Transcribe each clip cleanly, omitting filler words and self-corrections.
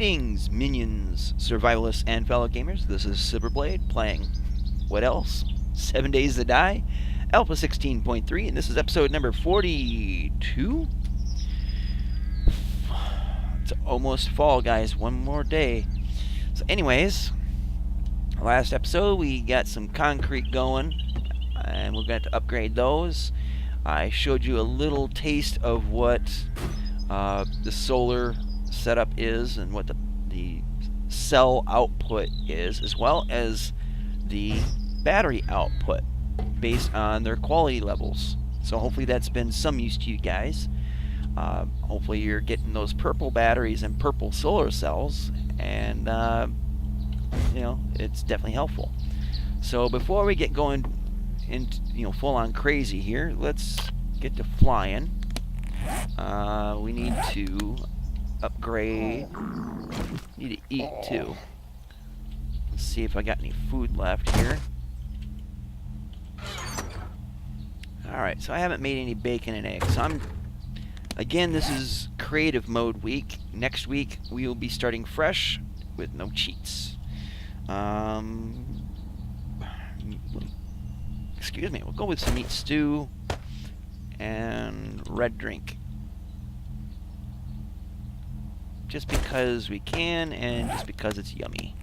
Greetings, minions, survivalists, and fellow gamers. This is Silverblade playing what else? 7 Days to Die, Alpha 16.3, and this is episode number 42. It's almost fall, guys. One more day. So, anyways, last episode we got some concrete going, and we're going to upgrade those. I showed you a little taste of what the solar setup is and what the cell output is, as well as the battery output based on their quality levels. So hopefully that's been some use to you guys. Hopefully you're getting those purple batteries and purple solar cells, and you know, it's definitely helpful. So before we get going into full on crazy here, let's get to flying. We need to upgrade. Need to eat too. Let's see if I got any food left here. Alright, so I haven't made any bacon and eggs. So again, this is creative mode week. Next week we will be starting fresh with no cheats. Excuse me, we'll go with some meat stew and red drink. Just because we can, and just because it's yummy.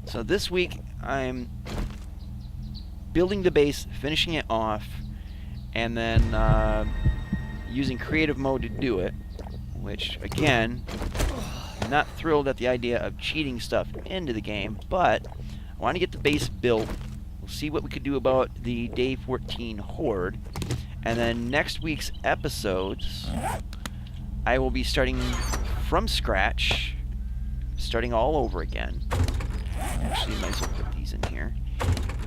So this week I'm building the base, finishing it off, and then using creative mode to do it, which again, I'm not thrilled at the idea of cheating stuff into the game, but I want to get the base built. We'll see what we could do about the Day 14 Horde. And then next week's episodes, I will be starting from scratch, starting all over again. Actually, might as well put these in here.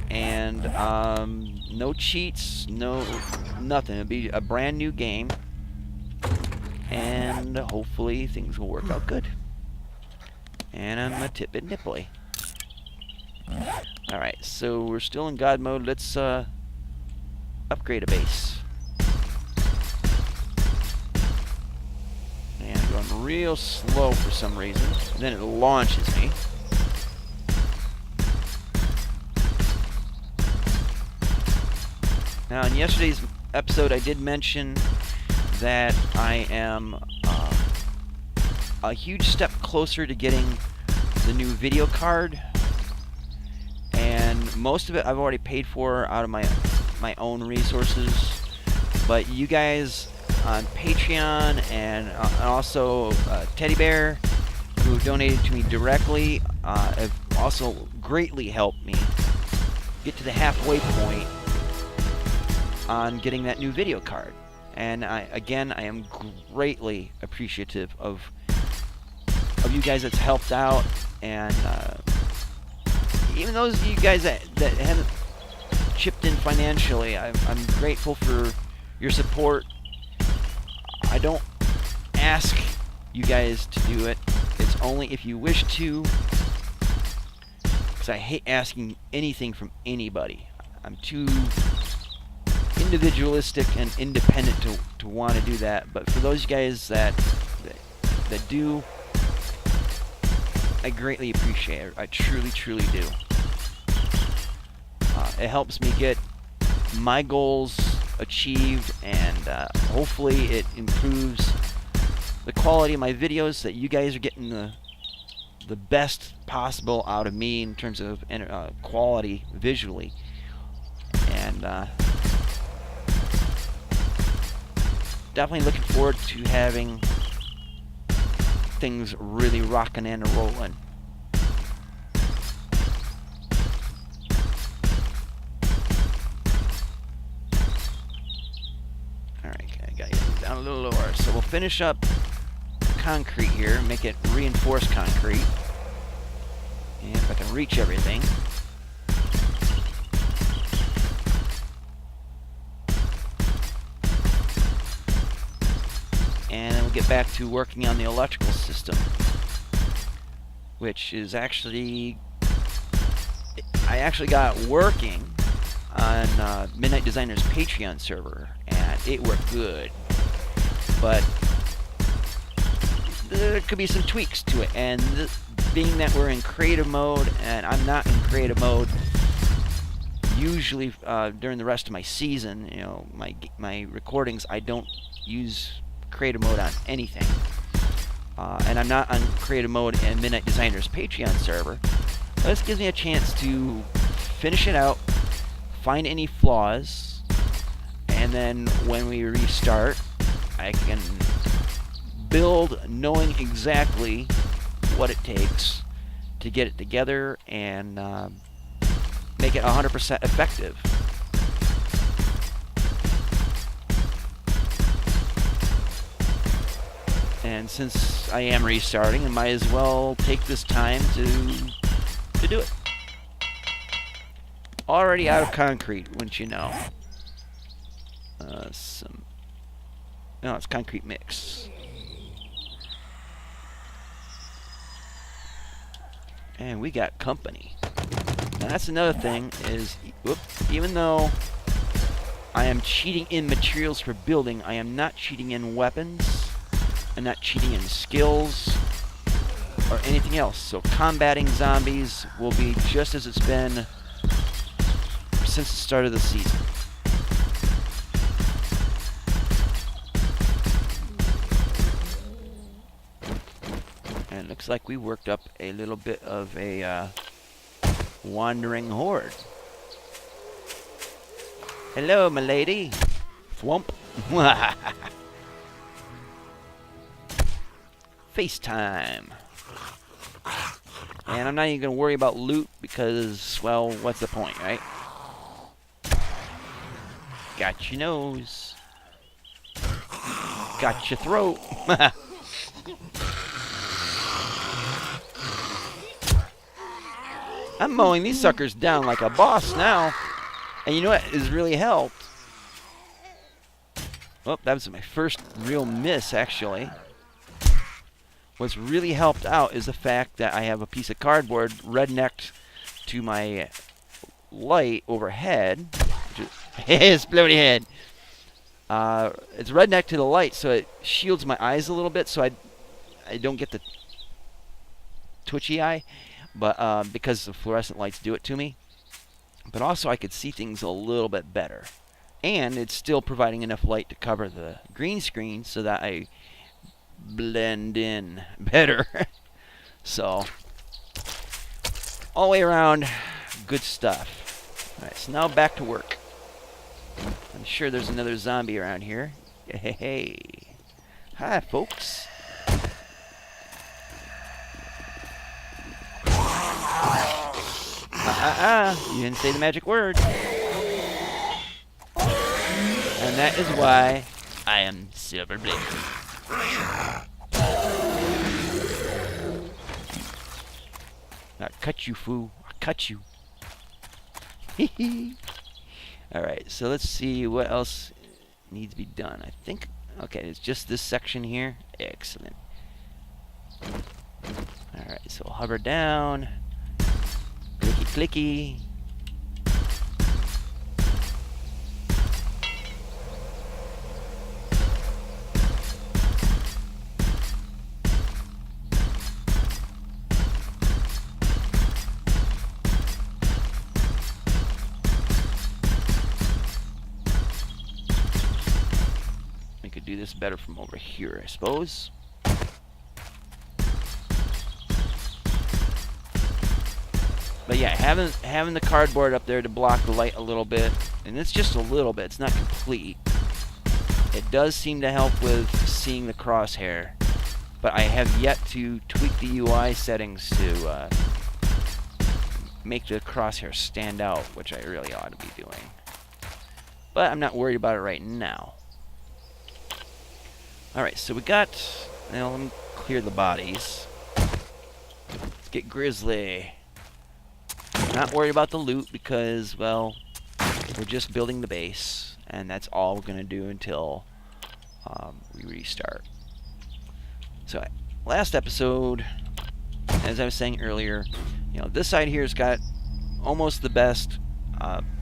And no cheats, no nothing. It'll be a brand new game, and hopefully things will work out good. And I'm a tip-bit nipply. All right, so we're still in God mode. Let's upgrade a base. And going real slow for some reason. And then it launches me. Now, in yesterday's episode, I did mention that I am a huge step closer to getting the new video card. And most of it I've already paid for out of my own resources. But you guys on Patreon and also Teddy Bear, who donated to me directly, have also greatly helped me get to the halfway point on getting that new video card. And I am greatly appreciative of you guys that's helped out, and even those of you guys that haven't chipped in financially, I'm grateful for your support. I don't ask you guys to do it. It's only if you wish to, because I hate asking anything from anybody. I'm too individualistic and independent to want to do that. But for those guys that do, I greatly appreciate it. I truly, truly do. It helps me get my goals achieved, and hopefully it improves the quality of my videos, so that you guys are getting the best possible out of me in terms of quality visually. And definitely looking forward to having things really rocking and rolling. Alright, I got you down a little lower. So we'll finish up concrete here, make it reinforced concrete. And if I can reach everything. And then we'll get back to working on the electrical system, which is I actually got working on Midnight Designer's Patreon server, and it worked good. But there could be some tweaks to it. And being that we're in creative mode, and I'm not in creative mode usually during the rest of my season, you know, my recordings, I don't use creative mode on anything. And I'm not on creative mode in Midnight Designer's Patreon server. This gives me a chance to finish it out, find any flaws, and then when we restart, I can build knowing exactly what it takes to get it together and make it 100% effective. And since I am restarting, I might as well take this time to do it. Already out of concrete, wouldn't you know? No, it's concrete mix. And we got company. Now that's another thing is, even though I am cheating in materials for building, I am not cheating in weapons. I'm not cheating in skills or anything else. So combating zombies will be just as it's been since the start of the season. And it looks like we worked up a little bit of a wandering horde. Hello, my lady. Thwomp. FaceTime. And I'm not even going to worry about loot because, well, what's the point, right? Got your nose. Got your throat. I'm mowing these suckers down like a boss now. And you know what has really helped? Oh, that was my first real miss, actually. What's really helped out is the fact that I have a piece of cardboard rednecked to my light overhead. His floaty head. It's rednecked to the light, so it shields my eyes a little bit, so I don't get the twitchy eye. But because the fluorescent lights do it to me. But also I could see things a little bit better. And it's still providing enough light to cover the green screen so that I blend in better. So, all the way around, good stuff. Alright, so now back to work. I'm sure there's another zombie around here. Hey. Hi, folks. You didn't say the magic word. And that is why I am Silver Blade. I cut you, fool. I cut you. Alright, so let's see what else needs to be done. I think, okay, it's just this section here. Excellent. Alright, so hover down. Clicky, clicky. We could do this better from over here, I suppose. But yeah, having the cardboard up there to block the light a little bit, and it's just a little bit, it's not complete. It does seem to help with seeing the crosshair, but I have yet to tweak the UI settings to make the crosshair stand out, which I really ought to be doing. But I'm not worried about it right now. Alright, so we got, now let me clear the bodies. Let's get Grizzly. Not worried about the loot because, well, we're just building the base, and that's all we're going to do until we restart. So, last episode, as I was saying earlier, you know, this side here has got almost the best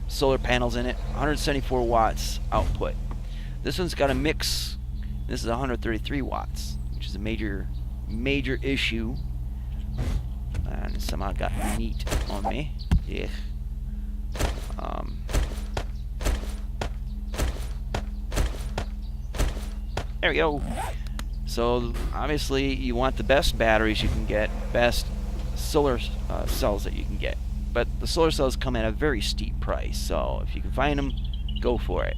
solar panels in it, 174 watts output. This one's got a mix. This is 133 watts, which is a major major issue. And somehow got meat on me. Yeah. There we go. So obviously you want the best batteries you can get, best solar cells that you can get. But the solar cells come at a very steep price, so if you can find them, go for it.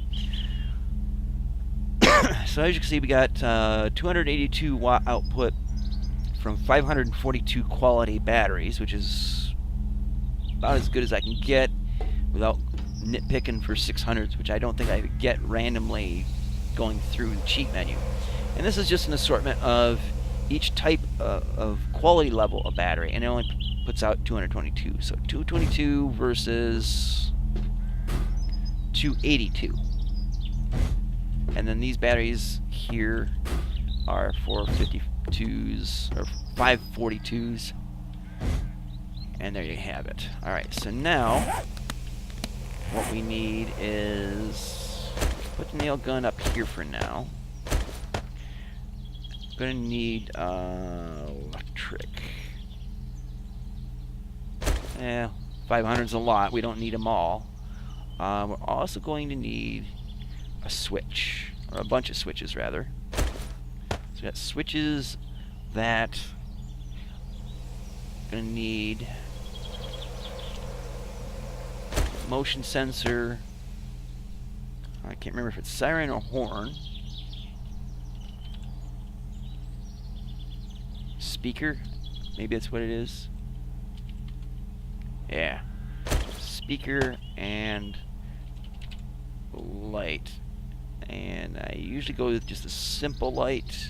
So as you can see, we got 282 watt output from 542 quality batteries, which is about as good as I can get without nitpicking for 600s, which I don't think I would get randomly going through the cheat menu. And this is just an assortment of each type of quality level of battery, and it only puts out 222. So 222 versus 282. And then these batteries here are 452s or 542s. And there you have it. Alright, so now what we need is put the nail gun up here for now. Gonna need electric. 500's a lot. We don't need them all. We're also going to need a switch, or a bunch of switches rather. So we got switches that gonna need motion sensor. I can't remember if it's siren or horn. Speaker, maybe that's what it is. Yeah, speaker and light. And I usually go with just a simple light.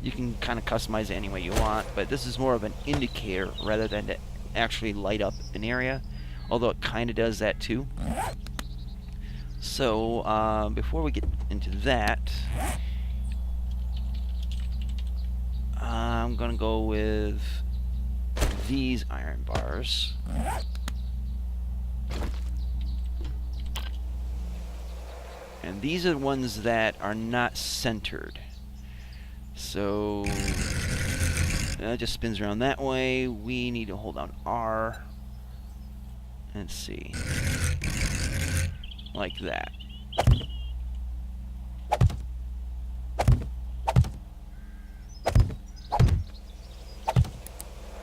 You can kind of customize it any way you want, but this is more of an indicator rather than to actually light up an area, although it kind of does that too. So before we get into that, I'm gonna go with these iron bars. And these are the ones that are not centered. So it just spins around that way. We need to hold down R. Let's see. Like that.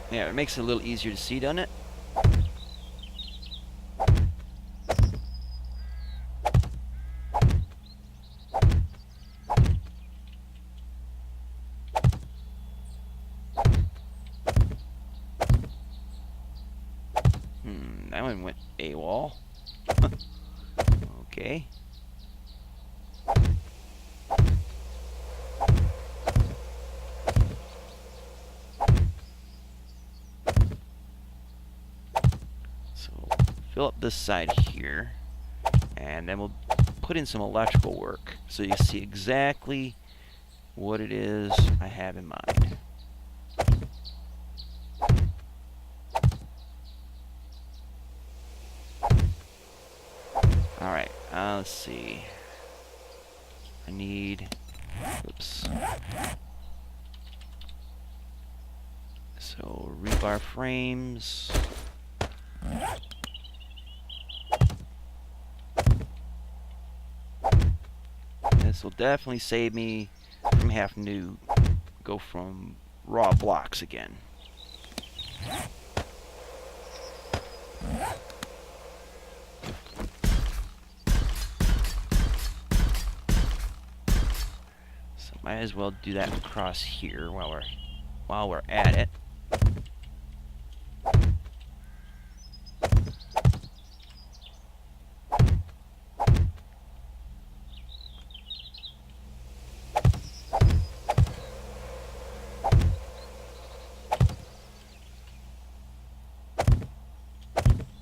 Yeah, it makes it a little easier to see, doesn't it? That one went AWOL. Okay. So fill up this side here, and then we'll put in some electrical work so you see exactly what it is I have in mind. Alright, let's see. I need... Oops. So, rebar frames. This will definitely save me from having to go from raw blocks again. Might as well do that across here while we're at it.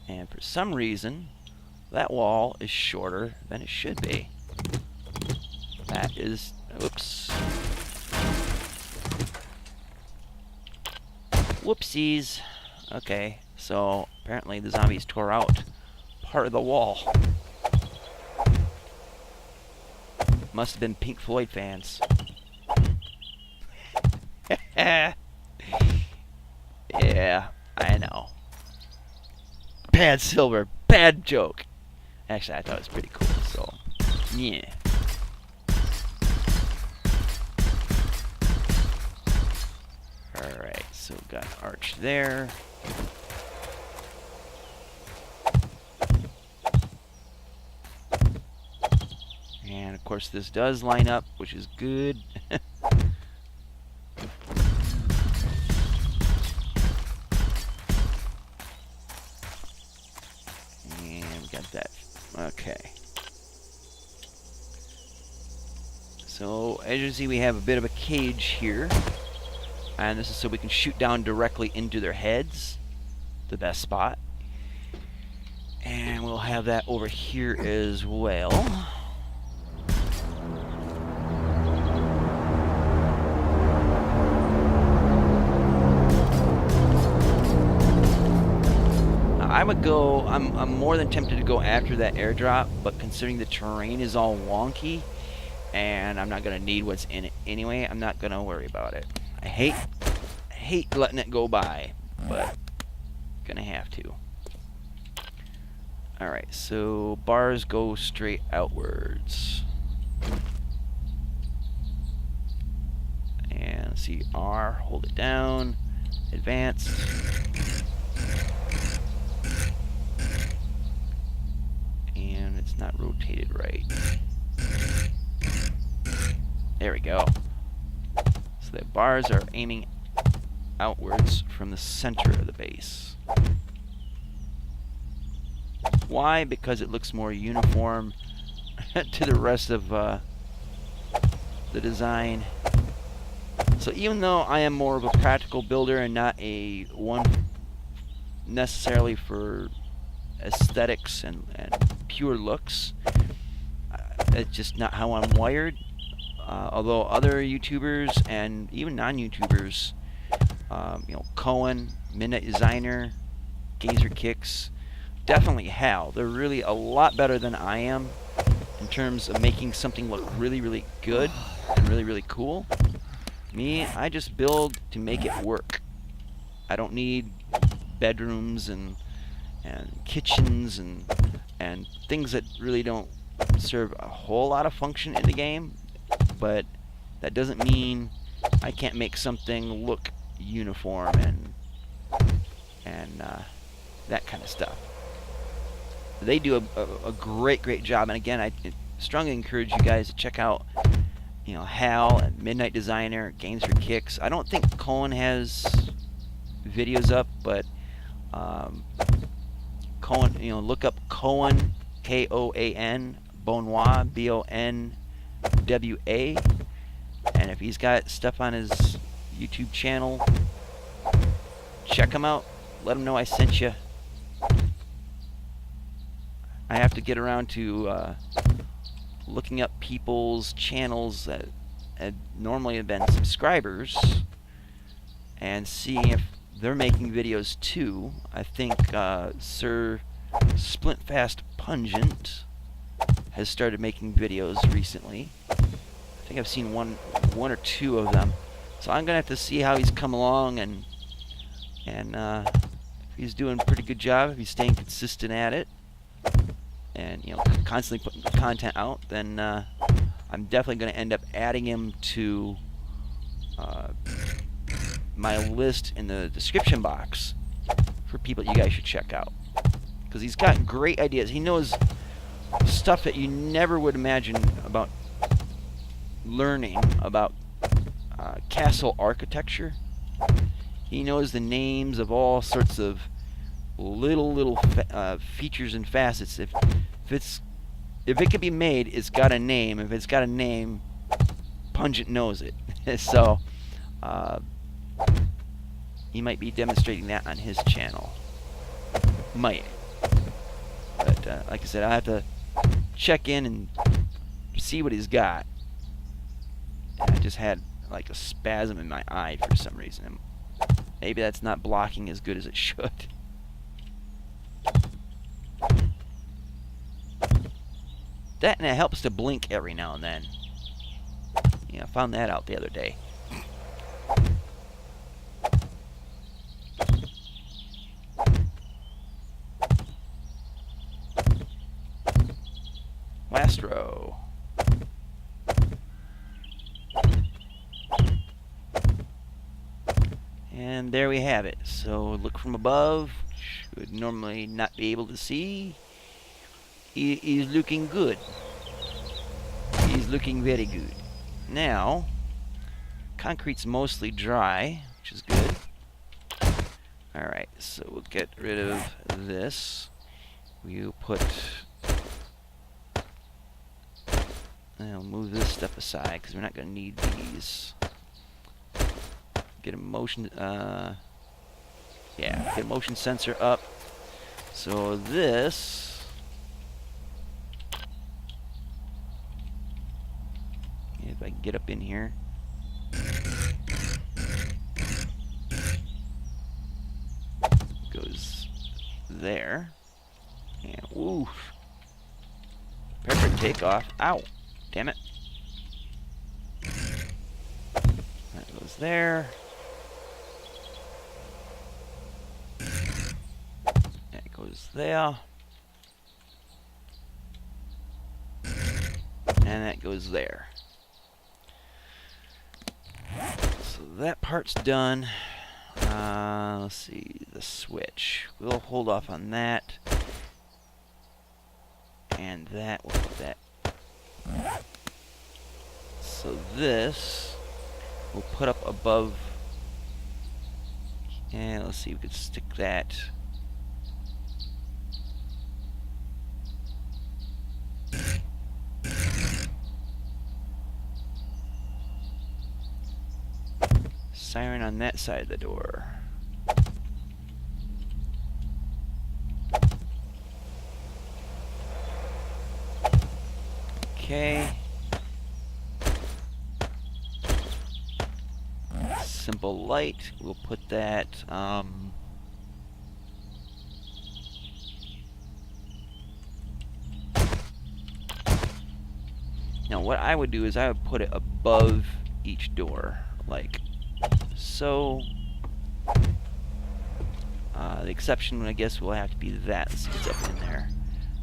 And for some reason, that wall is shorter than it should be. That is... Oops. Whoopsies. Okay, so apparently the zombies tore out part of the wall. Must have been Pink Floyd fans. Yeah, I know. Bad silver. Bad joke. Actually, I thought it was pretty cool, so... Yeah. Alright, so got an arch there. And of course this does line up, which is good. And we got that. Okay. So as you can see, we have a bit of a cage here. And this is so we can shoot down directly into their heads. The best spot. And we'll have that over here as well. I'm more than tempted to go after that airdrop, but considering the terrain is all wonky, and I'm not gonna need what's in it anyway, I'm not gonna worry about it. I hate letting it go by, but gonna have to. Alright, so bars go straight outwards. And let's see, R, hold it down, advance. And it's not rotated right. There we go. So the bars are aiming outwards from the center of the base. Why? Because it looks more uniform to the rest of the design. So even though I am more of a practical builder and not a one necessarily for aesthetics and pure looks, it's just not how I'm wired. Although other YouTubers and even non-YouTubers, you know, Cohen, Midnight Designer, Gazer Kicks, definitely Hal. They're really a lot better than I am in terms of making something look really, really good and really, really cool. Me, I just build to make it work. I don't need bedrooms and kitchens and things that really don't serve a whole lot of function in the game. But that doesn't mean I can't make something look uniform and that kind of stuff. They do a great job, and again, I strongly encourage you guys to check out, you know, Hal and Midnight Designer, Games for Kicks. I don't think Cohen has videos up, but Cohen, you know, look up Cohen, K-O-A-N, Bonwa, B-O-N-W-A, and if he's got stuff on his YouTube channel, check him out. Let him know I sent you. I have to get around to looking up people's channels that normally have been subscribers and seeing if they're making videos too. I think Sir Splintfast Pungent has started making videos recently. I think I've seen one or two of them. So I'm gonna have to see how he's come along and if he's doing a pretty good job, if he's staying consistent at it, and you know, constantly putting content out, then I'm definitely going to end up adding him to my list in the description box for people you guys should check out, because he's got great ideas. He knows stuff that you never would imagine about learning about castle architecture. He knows the names of all sorts of little features and facets. If it can be made, it's got a name. If it's got a name, Pungent knows it. So he might be demonstrating that on his channel. Might. But like I said, I have to check in and see what he's got. And I just had like a spasm in my eye for some reason. Maybe that's not blocking as good as it should. That, and it helps to blink every now and then. Yeah, I found that out the other day. last row. And there we have it. So look from above, should normally not be able to see. He is looking good. He's looking very good. Now, concrete's mostly dry, which is good. Alright, so we'll get rid of this. We'll put... I'll move this stuff aside, because we're not going to need these. Get a motion, get a motion sensor up. So this, if I can get up in here, goes there, and woof, prepare for takeoff. Ow, damn it. That goes there. Goes there, and that goes there. So that part's done. Let's see, the switch. We'll hold off on that, and that. We'll put that. So this we'll put up above. And let's see, we could stick that. Siren on that side of the door. Okay. Simple light. We'll put that. Now, what I would do is I would put it above each door, like so. The exception, I guess, will have to be that. Let's see what's up in there.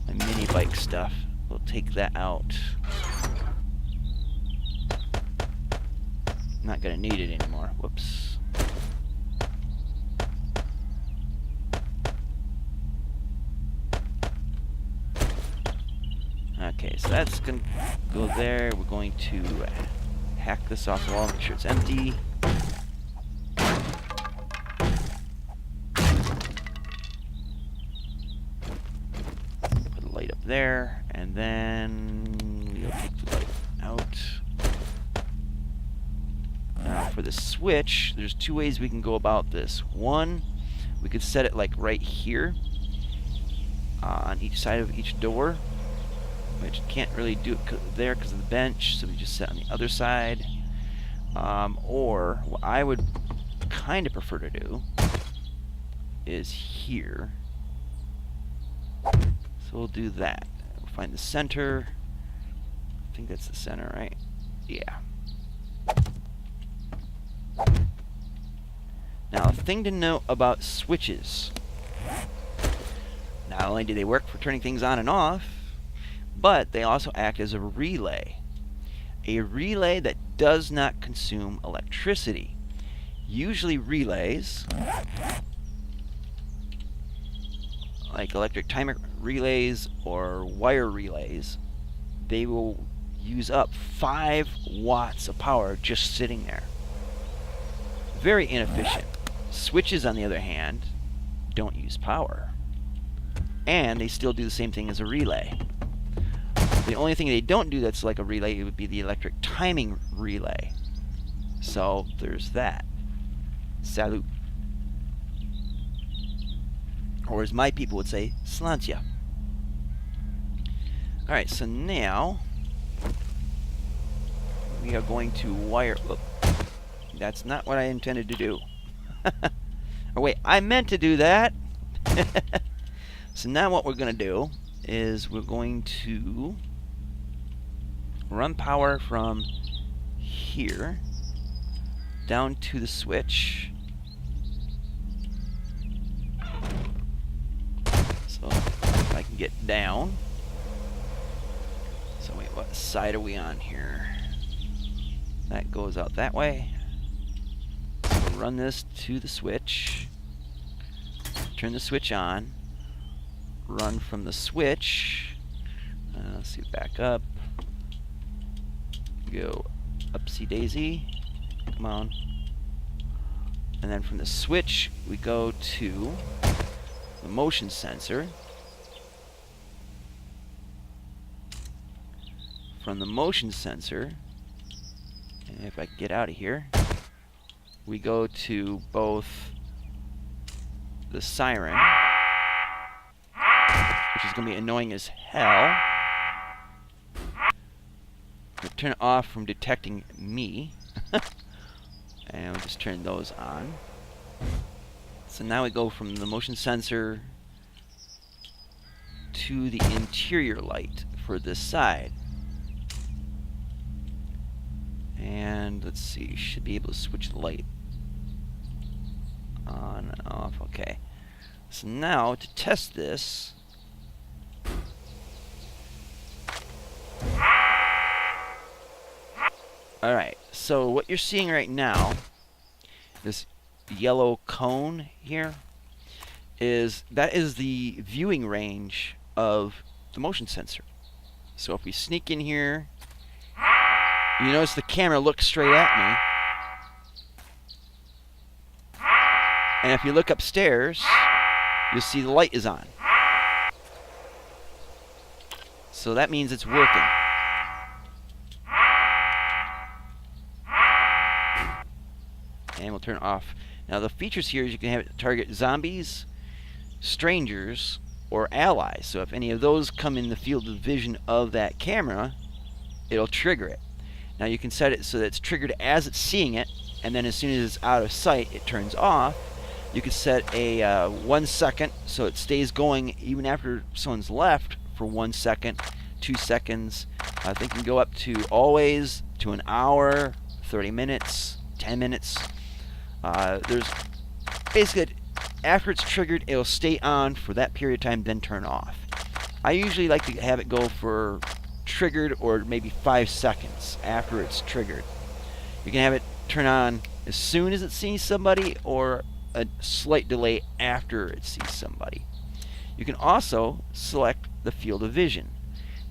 My mini bike stuff. We'll take that out. I'm not going to need it anymore. Whoops. Okay, so that's going to go there. We're going to hack this off the wall, make sure it's empty. Put a light up there, and then we'll take the light out. Now for the switch, there's two ways we can go about this. One, we could set it like right here on each side of each door, which can't really do it there because of the bench, so we just set on the other side. Or what I would kind of prefer to do is here. So we'll do that. We'll find the center. I think that's the center, right? Yeah. Now, a thing to note about switches. Not only do they work for turning things on and off, but they also act as a relay. A relay that does not consume electricity. Usually relays, like electric timer relays or wire relays, they will use up 5 watts of power just sitting there. Very inefficient. Switches, on the other hand, don't use power. And they still do the same thing as a relay. The only thing they don't do that's like a relay would be the electric timing relay. So there's that. Salut. Or as my people would say, Slancia. Alright, so now we are going to wire... Whoop, that's not what I intended to do. Oh wait, I meant to do that! So now what we're going to do is we're going to run power from here down to the switch. So if I can get down. What side are we on here? That goes out that way. We'll run this to the switch. Turn the switch on. Run from the switch. Let's see, back up. Go upsy daisy. Come on. And then from the switch, we go to the motion sensor. From the motion sensor, and if I can get out of here, we go to both the siren, which is going to be annoying as hell. We'll turn it off from detecting me. And we'll just turn those on. So now we go from the motion sensor to the interior light for this side. And let's see, should be able to switch the light on and off. Okay. So now to test this, alright, so what you're seeing right now, this yellow cone here, that is the viewing range of the motion sensor. So if we sneak in here, you notice the camera looks straight at me. And if you look upstairs, you'll see the light is on. So that means it's working. And we'll turn it off. Now the features here is you can have it target zombies, strangers, or allies. So if any of those come in the field of vision of that camera, it'll trigger it. Now you can set it so that it's triggered as it's seeing it, and then as soon as it's out of sight, it turns off. You can set a 1 second so it stays going even after someone's left for 1 second, 2 seconds. I think you can go up to always to an hour, 30 minutes, 10 minutes. There's basically, after it's triggered, it'll stay on for that period of time, then turn off. I usually like to have it go for triggered or maybe 5 seconds after it's triggered. You can have it turn on as soon as it sees somebody or a slight delay after it sees somebody. You can also select the field of vision.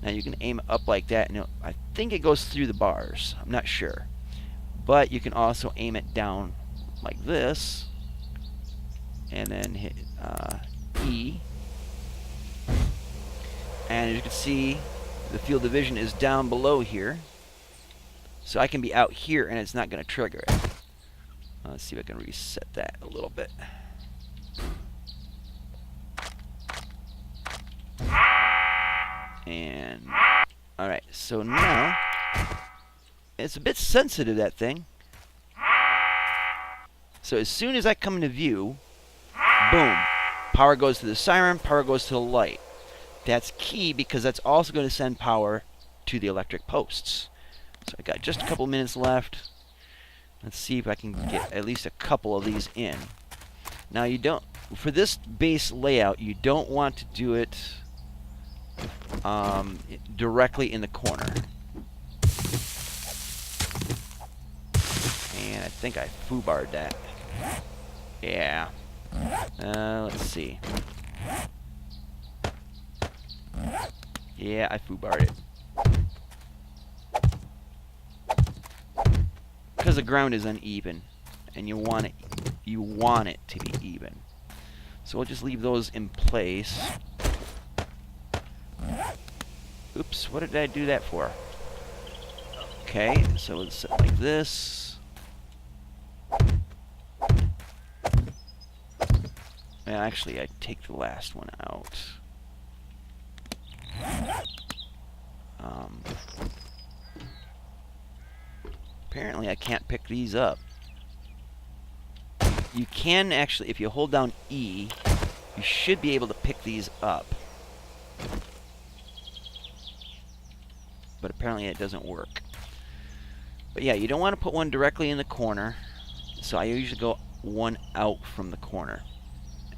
Now you can aim up like that, and I think it goes through the bars. I'm not sure. But you can also aim it down like this and then hit E. And as you can see, the field of vision is down below here. So I can be out here and it's not going to trigger it. Let's see if I can reset that a little bit. And alright, so now it's a bit sensitive, that thing. So as soon as I come into view, boom, power goes to the siren, power goes to the light. That's key because that's also going to send power to the electric posts. So I got just a couple minutes left. Let's see if I can get at least a couple of these in. Now you don't, for this base layout, you don't want to do it directly in the corner. And I think I foobarred that. Yeah. Let's see. Yeah, I foobarred it. Because the ground is uneven, and you want it to be even. So we'll just leave those in place. Oops, what did I do that for? Okay, so it's set like this. Well, actually, I take the last one out. Apparently I can't pick these up. You can actually, if you hold down E, you should be able to pick these up. But apparently it doesn't work. But yeah, you don't want to put one directly in the corner. So I usually go one out from the corner.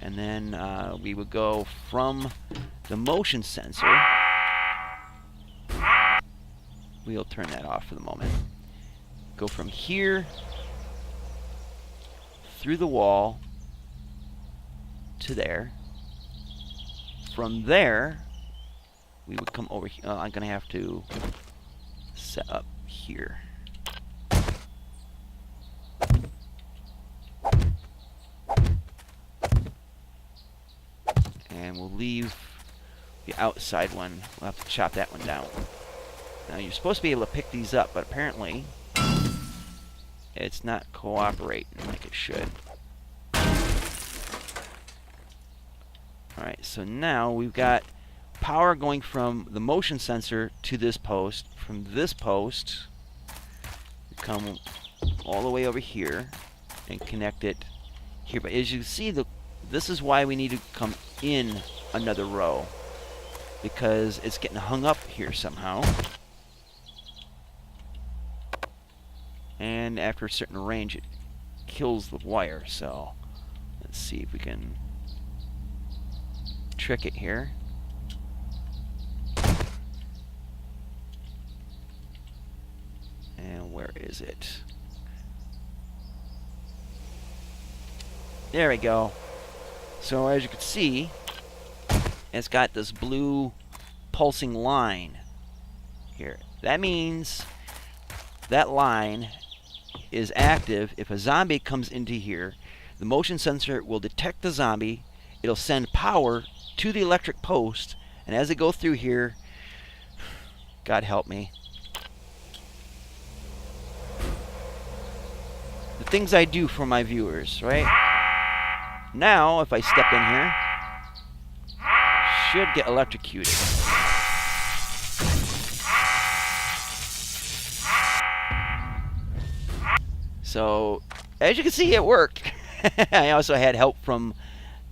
And then we would go from the motion sensor we'll turn that off for the moment. Go from here through the wall to there. From there, we would come over here. I'm going to have to set up here. And we'll leave the outside one. We'll have to chop that one down. Now, you're supposed to be able to pick these up, but apparently it's not cooperating like it should. Alright, so now we've got power going from the motion sensor to this post. From this post, we come all the way over here and connect it here. But as you see, this is why we need to come in another row, because it's getting hung up here somehow. And after a certain range, it kills the wire. So let's see if we can trick it here. And where is it? There we go. So as you can see, it's got this blue pulsing line here. That means that line is active. If a zombie comes into here, the motion sensor will detect the zombie. It'll send power to the electric post, and as it goes through here, God help me, the things I do for my viewers, right? Now, if I step in here, should get electrocuted. So, as you can see, it worked. I also had help from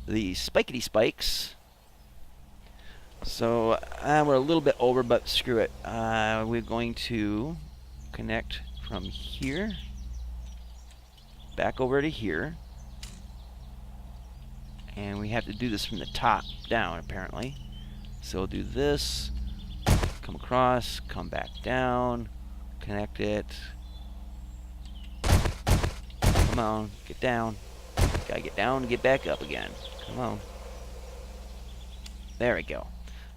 the spikety spikes. So, we're a little bit over, but screw it. We're going to connect from here back over to here. And we have to do this from the top down, apparently. So we'll do this, come across, come back down, connect it. Come on, get down. Gotta get down and get back up again. Come on. There we go.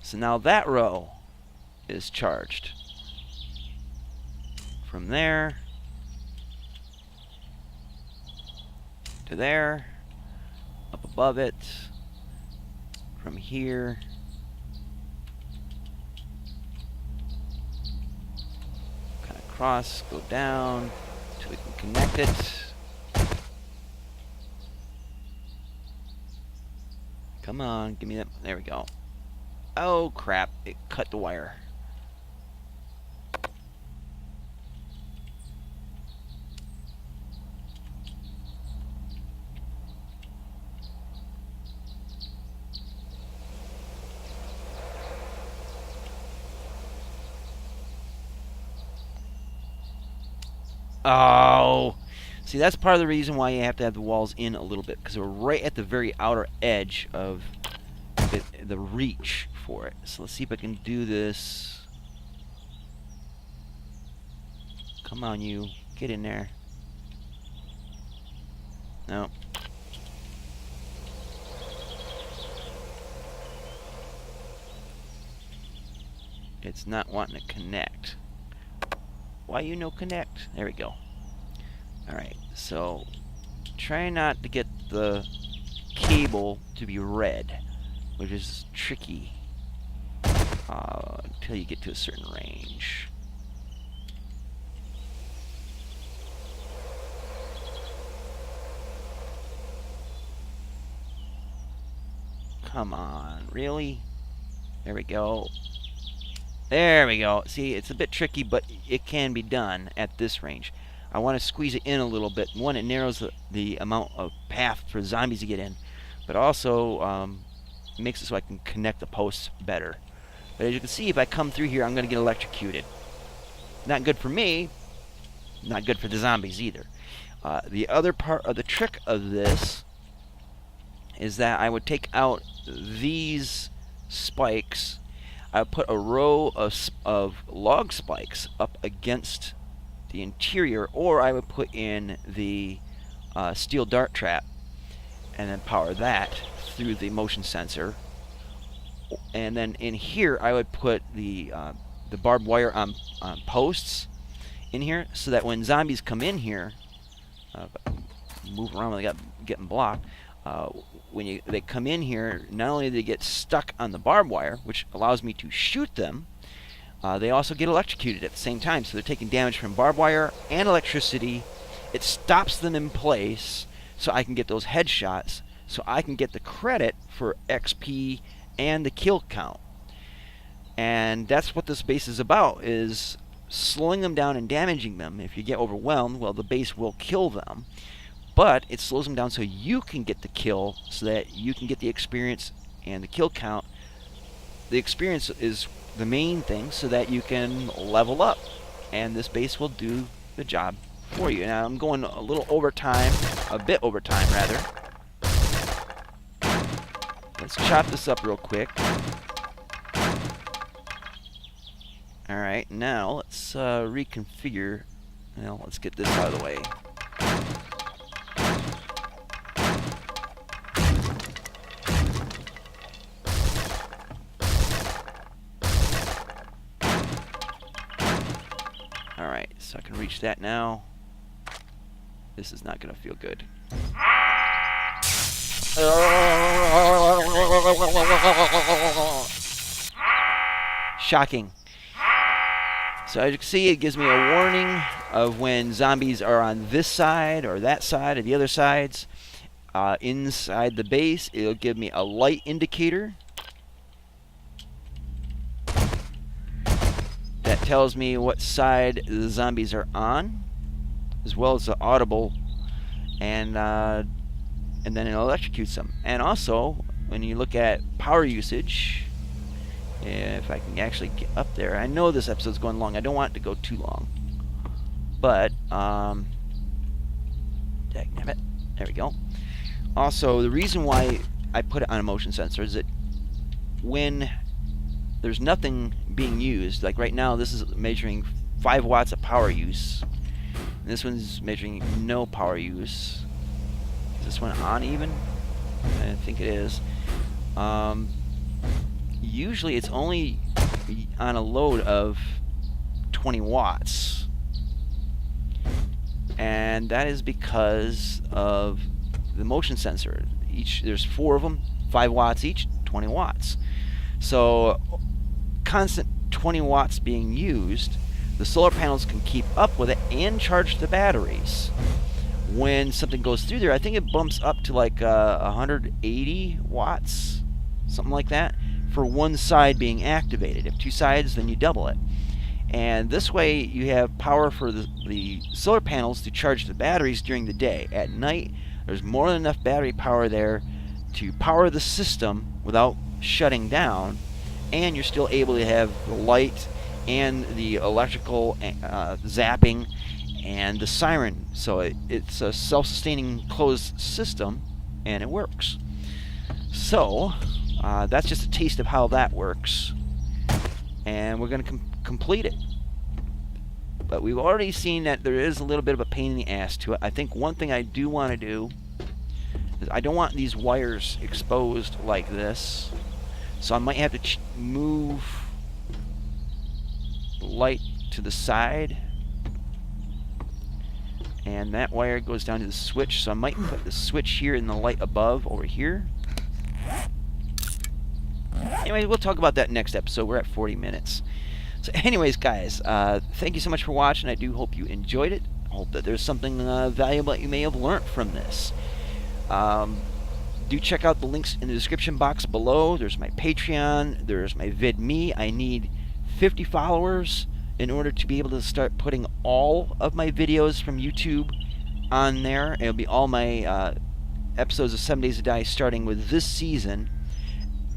So now that row is charged. From there to there, up above it, from here kind of cross, go down till we can connect it. Come on, give me that. There we go. Oh crap, it cut the wire. Oh, see, that's part of the reason why you have to have the walls in a little bit, because we're right at the very outer edge of the reach for it. So let's see if I can do this. Come on, you. Get in there. No. It's not wanting to connect. Why you no connect? There we go. Alright, so try not to get the cable to be red, which is tricky until you get to a certain range. Come on, really? There we go. There we go. See, it's a bit tricky, but it can be done at this range. I want to squeeze it in a little bit. One, it narrows the amount of path for zombies to get in, but also makes it so I can connect the posts better. But as you can see, if I come through here, I'm going to get electrocuted. Not good for me. Not good for the zombies either. The other part of the trick of this is that I would take out these spikes. I would put a row of log spikes up against the interior, or I would put in the steel dart trap and then power that through the motion sensor. And then in here, I would put the barbed wire on posts in here, so that when zombies come in here, move around when they getting blocked. When they come in here, not only do they get stuck on the barbed wire, which allows me to shoot them, they also get electrocuted at the same time. So they're taking damage from barbed wire and electricity. It stops them in place, so I can get those headshots, so I can get the credit for XP and the kill count. And that's what this base is about, is slowing them down and damaging them. If you get overwhelmed, well, the base will kill them. But it slows them down so you can get the kill, so that you can get the experience and the kill count. The experience is the main thing, so that you can level up. And this base will do the job for you. Now I'm going a little overtime, a bit overtime rather. Let's chop this up real quick. Alright, now let's reconfigure. Well, let's get this out of the way. Alright, so I can reach that now. This is not going to feel good. Shocking. So as you can see, it gives me a warning of when zombies are on this side or that side or the other sides. Inside the base, it'll give me a light indicator that tells me what side the zombies are on, as well as the audible, and then it electrocutes them. And also, when you look at power usage, if I can actually get up there. I know this episode's going long. I don't want it to go too long. But, dagnabbit. There we go. Also, the reason why I put it on a motion sensor is that when there's nothing being used, like right now, this is measuring 5 watts of power use. And this one's measuring no power use. Is this one on even? I think it is. Usually it's only on a load of 20 watts. And that is because of the motion sensor. There's 4 of them, 5 watts each, 20 watts. So constant 20 watts being used, the solar panels can keep up with it and charge the batteries. When something goes through there, I think it bumps up to like 180 watts, something like that, for one side being activated. If 2 sides, then you double it. And this way you have power for the solar panels to charge the batteries during the day. At night, there's more than enough battery power there to power the system without shutting down, and you're still able to have the light and the electrical zapping and the siren. So it's a self-sustaining closed system, and it works. So that's just a taste of how that works, and we're going to complete it. But we've already seen that there is a little bit of a pain in the ass to it. I think one thing I do want to do is I don't want these wires exposed like this, so I might have to move the light to the side, and that wire goes down to the switch, so I might put the switch here and the light above over here. Anyway, we'll talk about that next episode. We're at 40 minutes. So anyways, guys, thank you so much for watching. I do hope you enjoyed it. I hope that there's something valuable that you may have learned from this. Do check out the links in the description box below. There's my Patreon. There's my VidMe. I need 50 followers in order to be able to start putting all of my videos from YouTube on there. It'll be all my episodes of 7 Days to Die starting with this season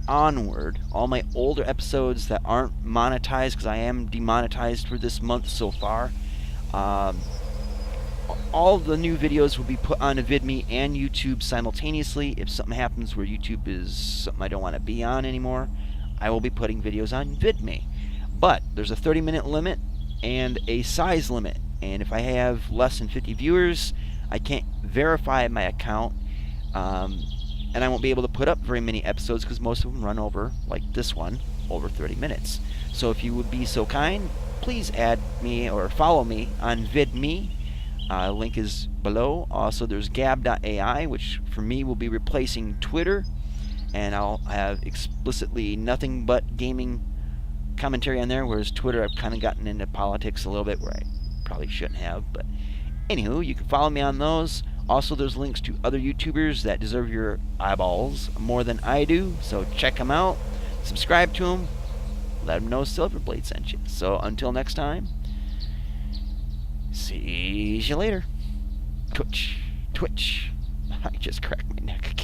onward. All my older episodes that aren't monetized, because I am demonetized for this month so far. All the new videos will be put on VidMe and YouTube simultaneously. If something happens where YouTube is something I don't want to be on anymore, I will be putting videos on VidMe. But there's a 30-minute limit and a size limit. And if I have less than 50 viewers, I can't verify my account. And I won't be able to put up very many episodes because most of them run over, like this one, over 30 minutes. So if you would be so kind, please add me or follow me on VidMe. Link is below. Also, there's Gab.ai, which for me will be replacing Twitter. And I'll have explicitly nothing but gaming commentary on there, whereas Twitter I've kind of gotten into politics a little bit where I probably shouldn't have. But anywho, you can follow me on those. Also, there's links to other YouTubers that deserve your eyeballs more than I do, so check them out. Subscribe to them. Let them know Silverblade sent you. So until next time, see you later. Twitch. I just cracked my neck again.